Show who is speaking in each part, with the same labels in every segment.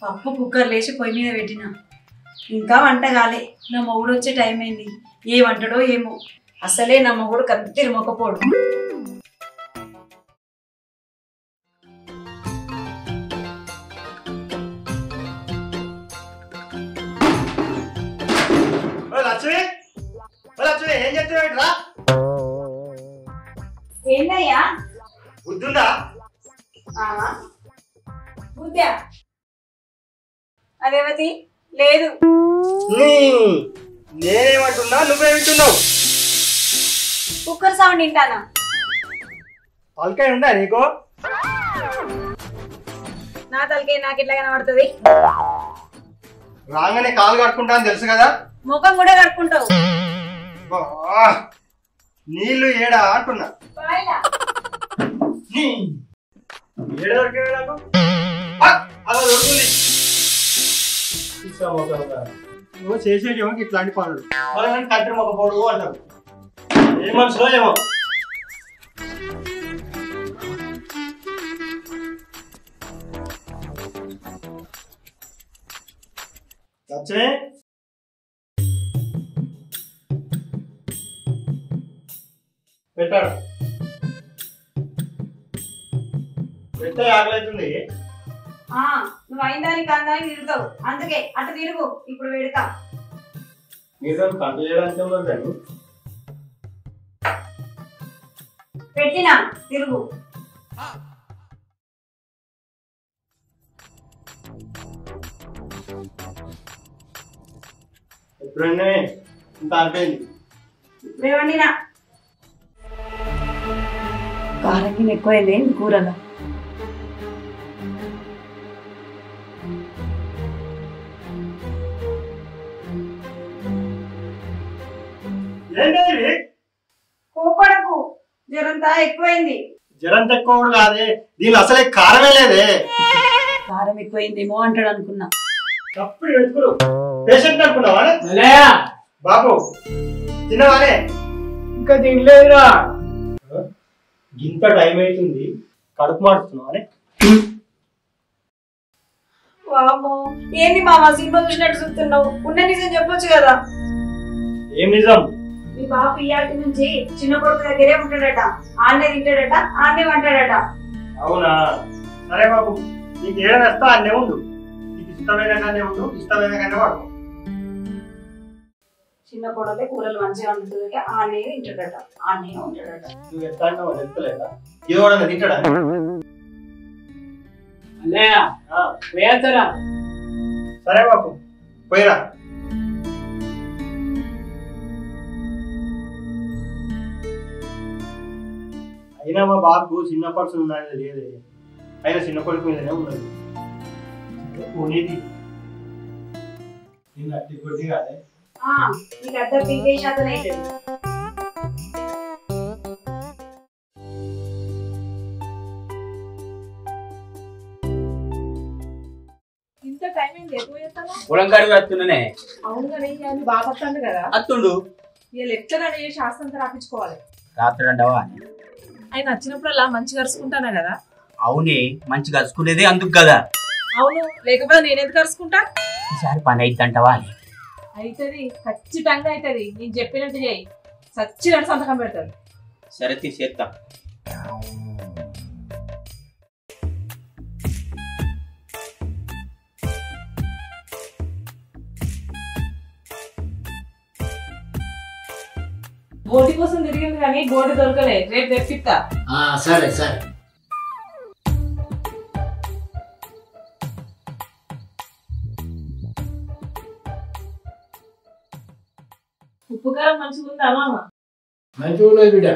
Speaker 1: పప్పు కుక్కర్ లేచి పొయ్యి మీద పెట్టినా ఇంకా వంట కాలే. నా మొగుడు వచ్చే టైం అయింది. ఏ వంటడో ఏమో. అసలే నా మొగుడు కత్తిరి మొక్కపోడు. ఏందయ్యా
Speaker 2: బుద్ధుందా?
Speaker 1: బుద్ధ్యా అదేవతి లేదు.
Speaker 2: నేనేమంటున్నా నువ్వేమింటున్నావు?
Speaker 1: Cooker sound వింటానా?
Speaker 2: తలకాయ ఉందా నీకు?
Speaker 1: నా తలకాయ నాకు ఎట్లా కనబడుతుంది?
Speaker 2: రాగానే కాలు కట్టుకుంటా అని తెలుసు కదా.
Speaker 1: ముఖం కూడా కట్టుకుంటావు.
Speaker 2: నీళ్లు ఏడా అంటున్నా. ఏడ దొరికే నాకు అలా దొరుకుతుంది. నువ్వు చేసేటి ఇట్లాంటి పనులు వాళ్ళని కట్టె మొక్కపోడు అంటారు. ఏ మనుషులో ఏమో. లక్ష్మి పెట్టాడు. పెట్టే ఆకలితుంది.
Speaker 1: నువ్వు అయిందానికి కాందానికి తిరుగుతావు. అందుకే అటు తిరుగు. ఇప్పుడు పెడతా.
Speaker 2: మీరు కంట చేయడానికి ఉండదు.
Speaker 1: పెట్టినా తిరుగు.
Speaker 2: ఎప్పుడైనా ఇంత అయిపోయింది.
Speaker 1: ఇప్పుడే వండినా. కారం ఎక్కువైంది కూరలో. కోపడకు. జ్వరంతా ఎక్కువైంది.
Speaker 2: జ్వరంతా ఎక్కువ కాదే. దీని అసలే కారమే లేదే.
Speaker 1: కారం ఎక్కువైందేమో అంటాడు అనుకున్నా.
Speaker 2: అప్పుడు వెతుకులు పేషెంట్ అనుకున్నావా? బాబు తినవానే?
Speaker 3: ఇంకా తినలేదురా.
Speaker 2: ఇంత టైం అవుతుంది. కడుపు మాడుతున్నావా?
Speaker 1: వామ్మో, ఏంది మామ సినిమా చూసినట్టు చూస్తున్నావు? ఉన్న నిజం చెప్పొచ్చు కదా.
Speaker 2: ఏం నిజం?
Speaker 1: మీ బాబు ఇయాటి నుంచి చిన్న కొడుకు దగ్గరే ఉంటాడట. ఆన్నే తింటాడట, ఆన్నే వంటాడట.
Speaker 2: అవునా? సరే బాబు, నీకు ఏడ వేస్తా అన్నే ఉండు. నీకు ఇష్టమైన కన్నా ఉండు, ఇష్టమైన కన్నా వాడు.
Speaker 1: చిన్న కొడలే కూరలు మంచిగా వండుతుంది. ఆన్నే తింటాడట, ఆన్నే ఉంటాడట.
Speaker 2: నువ్వు ఎట్లా అంటావు తెలుస్తలేదా? ఇది కూడా తింటాడా?
Speaker 3: అన్నయ్య వేస్తారా?
Speaker 2: సరే బాబు పోయిరా. అయినా మా బాబు చిన్న పర్సన్ ఉన్నది లేదే. అయినా చిన్న కొడుకు మీదనే ఉన్నది. పోనీది నిన్ను అట్టి కొద్ది కాదే.
Speaker 1: నీకు అర్థం పీకే శాతం అయితే
Speaker 4: ఇంత టైం ఏంటి? ఎక్కువ చేస్తాను.
Speaker 3: పొలం కాడికి వస్తున్నానే.
Speaker 4: అవును కానీ బాగా వస్తాను కదా.
Speaker 3: అత్తుండు
Speaker 4: ఇక లెక్చర్ అనే శాస్త్రం రాపించుకోవాలి.
Speaker 3: రాత్రి అంటావా?
Speaker 4: ఆయన వచ్చినప్పుడల్లా మంచిగా కరుచుకుంటానా కదా.
Speaker 3: అవునే, మంచిగా కలుసుకునేది అందుకు కదా.
Speaker 4: అవును, లేకపోతే నేనెందుకు కరుచుకుంటా?
Speaker 3: ఈసారి పని అయితే అంటావా?
Speaker 4: అవుతుంది, ఖచ్చితంగా అవుతుంది. నేను చెప్పినట్టు చేయి. సచ్చినట్టు సంతకం పెడతాను.
Speaker 3: సరే తీసేస్తా.
Speaker 4: బోటి కోసం తిరిగింది కానీ బోటి దొరకలే. రేపు తెప్పిస్తా.
Speaker 3: సరే సరే.
Speaker 4: ఉప్పు కారం మంచిగా ఉందా మామ?
Speaker 3: మంచిగా ఉన్నది బిడ్డ.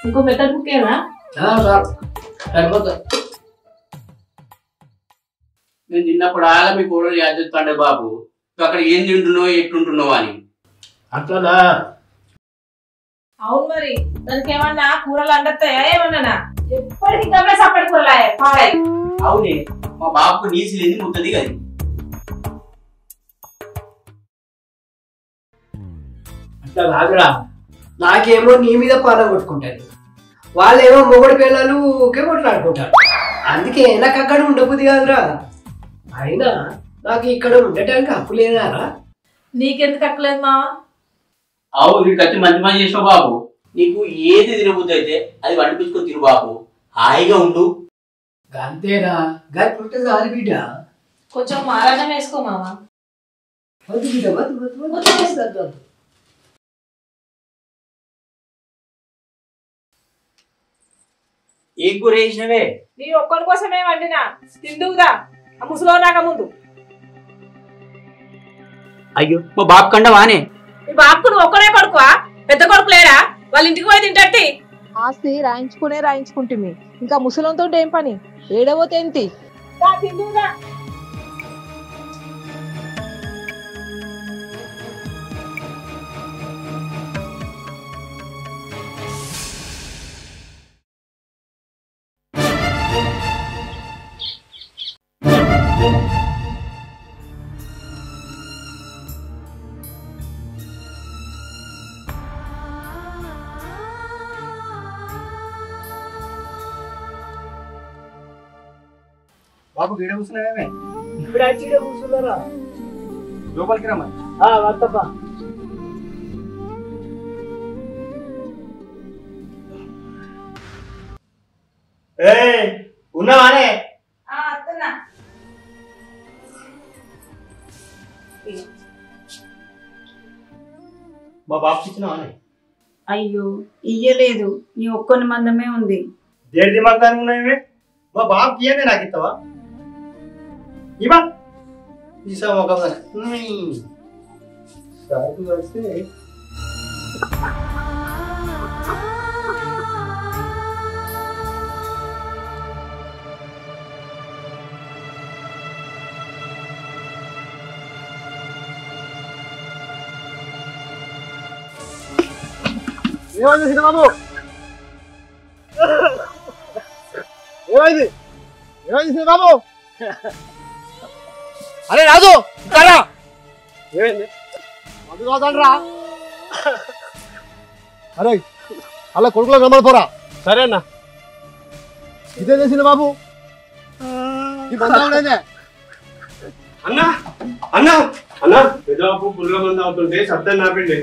Speaker 4: ఇంకో మెత్తడి బుక్కేనా?
Speaker 3: సరిపోతా. నేను చిన్నప్పుడు ఆగా మీ కూరలు యాదిస్తాండే బాబు. అక్కడ ఏం తింటున్నావు ఎట్లుంటున్నావు అని. అట్లా
Speaker 4: అవును, మరి దానికి ఏమన్నా కూరలు అండతాయా? ఏమన్నా ఎప్పటికి తప్పే సప్పటి కూరలే పాడాయి.
Speaker 3: అవునే, మా బాబుకు నీసి లేని ముట్టది కదా.
Speaker 5: అట్లా కాదురా, నాకేమో నీ మీద పాల కొట్టుకుంటాను. వాళ్ళేమో మొగడు పిల్లలు ఊకే కొట్లాడుకుంటారు. అందుకే నాకు అక్కడ ఉండబుద్ధి కాదురా. అయినా నాకు ఇక్కడ ఉండటానికి హక్కు లేదారా?
Speaker 4: నీకెందుకు అక్కలేదు మావా?
Speaker 3: అవు నీకు వచ్చి మంచి మంచి చేసినావు బాబు. నీకు ఏది తినబుద్ధి అయితే అది వండిపించుకొని తిను బాబు. హాయిగా ఉండు.
Speaker 5: అంతేరా, గది పుట్ట చాలు బిడ్డ.
Speaker 4: కొంచెం మారాణం వేసుకో మావా.
Speaker 5: వద్దు బిడ్డ, వద్దు వద్దు వద్దు.
Speaker 3: ఏం కూర వేసినవే?
Speaker 4: నీ ఒక్కరి కోసమే వండినా, తిందువుదా ఆ ముసలో రాక ముందు.
Speaker 3: అయ్యో మా బాబు కండ వానే.
Speaker 4: నీ బాబుకు నువ్వు ఒక్కడే కొడుకువా? పెద్ద కొడుకు లేరా? వాళ్ళ ఇంటికి పోయి తింటట్టి.
Speaker 6: ఆస్తి రాయించుకుంటుంది. ఇంకా ముసలంతో ఏం పని? ఏడవతే ఏంటి?
Speaker 4: తిందువుదా.
Speaker 2: బాబు గీడ కూర్చున్నావేమే?
Speaker 5: ఇప్పుడు అచ్చిడ కూర్చున్నారా?
Speaker 2: లోపలికి రమ్మని.
Speaker 5: వద్దబ్బా.
Speaker 2: ఉన్నావానే? మా బాబుకి ఇచ్చినావానే?
Speaker 1: అయ్యో ఇయ్యలేదు, నీ ఒక్కొని మందమే ఉంది.
Speaker 2: దేడి దిమాగ్ దానికి ఉన్నాయే. మా బాబుకి ఇయ్యనే నాకు ఇస్తావా? ఇవా ఈసా ఒక సాగు వస్తే ఏమైంది సినిమాబు? ఏమైంది సినిమాబు? అరే రాజు ఇస్తారా? ఏమైంది? మందు కాదండ్రా. అరే అలా కొడుకులో కనబడిపోరా. సరే అన్న. ఇదే చేసిన బాబు ఈ బంధువుడేనే. అన్నా అన్నా అన్నా పెద్దబాబు పుల్ల మంది అవుతుంటే సత్యం నాపిండి.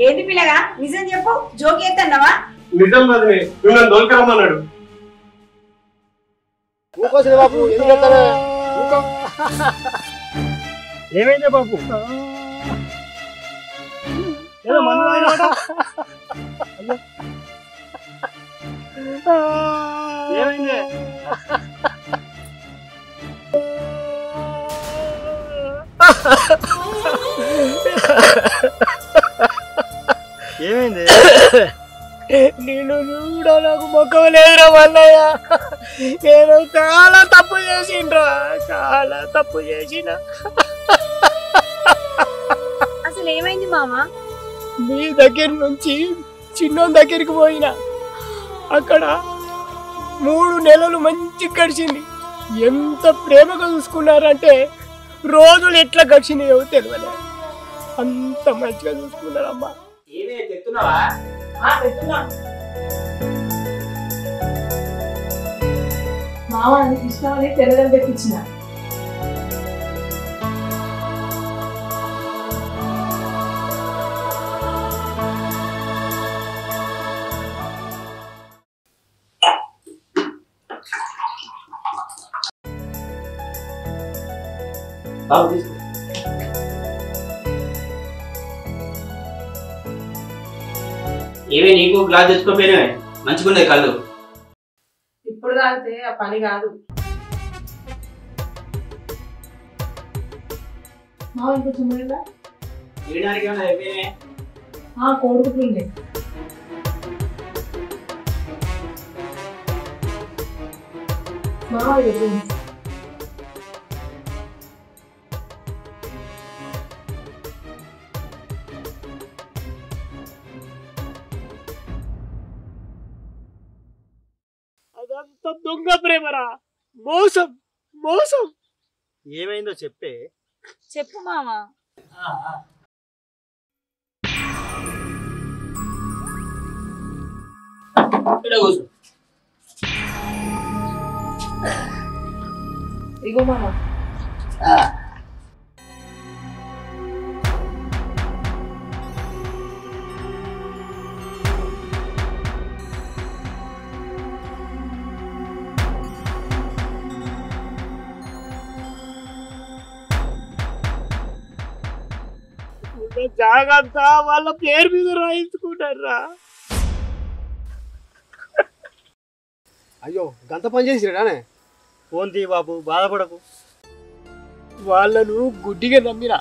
Speaker 1: ఏంటి పిల్లగా, నిజం చెప్పు. జోకి ఎత్తన్నావా?
Speaker 2: నిజం మదిని నువ్వు దొరకరమ్మన్నాడు. ఊకోసిన బాబు ఎందుకంటే ఏమైందే బాబు? ఏదో మందు ఏమైంది? ఏమైంది?
Speaker 5: నేను కూడా నాకు మొక్కం లేదురా మల్లయ్య. నేను చాలా తప్పు చేసిండ్రా, చాలా తప్పు చేసిన.
Speaker 6: అసలు ఏమైంది మామా?
Speaker 5: మీ దగ్గర నుంచి చిన్న దగ్గరికి పోయినా, అక్కడ 3 నెలలు మంచిగా గడిచింది. ఎంత ప్రేమగా చూసుకున్నారంటే రోజులు ఎట్లా గడిచినాయో తెలియలే. అంత మంచిగా చూసుకున్నారమ్మా.
Speaker 3: ఏమే తెస్తున్నావా?
Speaker 4: మావా నీకు ఇష్టమని తెల్లగలు తెప్పించిన.
Speaker 3: ఏమే నీకు గ్లాస్ తెచ్చుకోపోయినా మంచిగుండే కళ్ళు.
Speaker 4: ఇప్పుడు తాగితే ఆ పని కాదు. మావా ఇంకొంచెం పోయిందా?
Speaker 3: తీయడానికి ఏమైనా అయిపోయినాయి?
Speaker 4: కోడుకుంటుంది. మావా ఇది
Speaker 5: అదంతా దొంగ ప్రేమరా, మోసం మోసం.
Speaker 2: ఏమైందో చెప్పే.
Speaker 6: చెప్పు మామా.
Speaker 3: ఇక్కడ కూర్చో.
Speaker 6: ఇగో మామ
Speaker 5: జాగ్రత్త వాళ్ళ పేరు మీద రాయించుకుంటారా.
Speaker 2: అయ్యో గంత పని చేసిరానే ఫోన్ తీ బాబు, బాధపడకు.
Speaker 5: వాళ్ళను గుడ్డిగా నమ్మినా.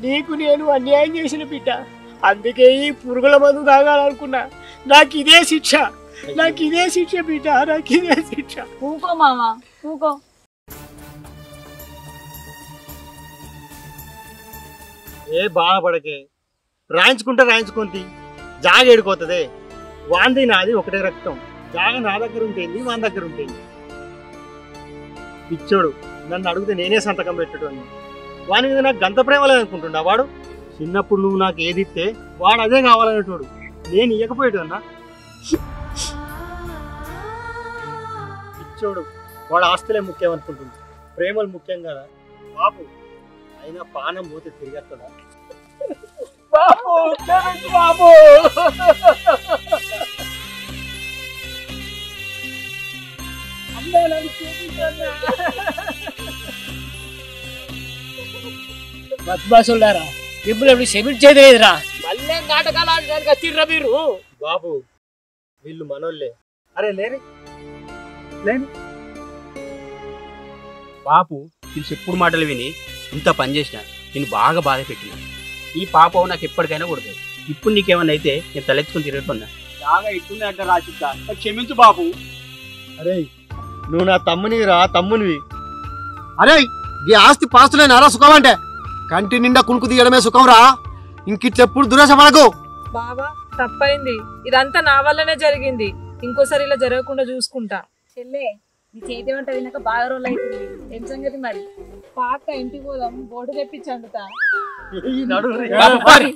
Speaker 5: నీకు నేను అన్యాయం చేసిన బిడ్డ, అందుకే ఈ పురుగుల మందు తాగాలనుకున్నా. నాకు ఇదే శిక్ష, నాకు ఇదే శిక్ష బిడ్డ, నాకు ఇదే శిక్ష.
Speaker 4: ఊకో మామ ఊకో.
Speaker 2: ఏ బాధపడకే, రాయించుకుంటే జాగ ఏడుకోతుంది. వాంది నాది ఒకటే రక్తం. జాగ నా దగ్గర ఉంటుంది, వాని దగ్గర ఉంటుంది. పిచ్చోడు నన్ను అడిగితే నేనే సంతకం పెట్టడం. వాని మీద నాకు గంత ప్రేమ లేదనుకుంటున్నా వాడు. చిన్నప్పుడు నువ్వు నాకు ఏది ఇస్తే వాడు అదే కావాలనేటోడు, నేను ఇవ్వకపోయేటన్నా. పిచ్చోడు వాడు ఆస్తులే ముఖ్యం అనుకుంటుంది, ప్రేమలు ముఖ్యం కదా బాబు. అయినా పానం పోతే తిరిగేస్తుందా
Speaker 5: బాబు బాబు బద్మాసులారా, మిమ్మల్ని ఎప్పుడు క్షమించేది లేదురా. మళ్ళీ నాటకాలు ఆడడానికి వచ్చిర్రా మీరు.
Speaker 2: బాబు వీళ్ళు మనోళ్ళే. అరే లేని లేని
Speaker 3: బాపు నేను చెప్పుడు మాటలు విని ఇంత పని చేసిన, నేను బాగా బాధ పెట్టిన. ఈ పాపం నాకు ఎప్పటికైనా కొడుతుంది. ఇప్పుడు నీకేమన్నా అయితే నేను తలెత్తుకుని తిరుగుతున్నా.
Speaker 2: బాగా ఇట్టుంది అంట రాసిద్దా, క్షమించు బాబు. అరే నువ్వు నా తమ్మునివిరా, తమ్మునివి. అరే ఈ ఆస్తి పాస్తులేనారా సుఖం అంటే? కంటి నిండా కునుకు తీయడమే సుఖం రా. ఇంకిట్లెప్పుడు దురాశ పడకు.
Speaker 6: బావా తప్పైంది, ఇదంతా నా వల్లనే జరిగింది. ఇంకోసారి ఇలా జరగకుండా చూసుకుంటా.
Speaker 4: చెల్లే నీ చేతి వంట తిన్నాక బాగా రోజులు అవుతుంది. ఏం సంగతి మరి?
Speaker 6: పాక ఇంటికి పోదాం, బోటు తెప్పించి అందుతా.
Speaker 2: నడు
Speaker 3: బాపు, పారి.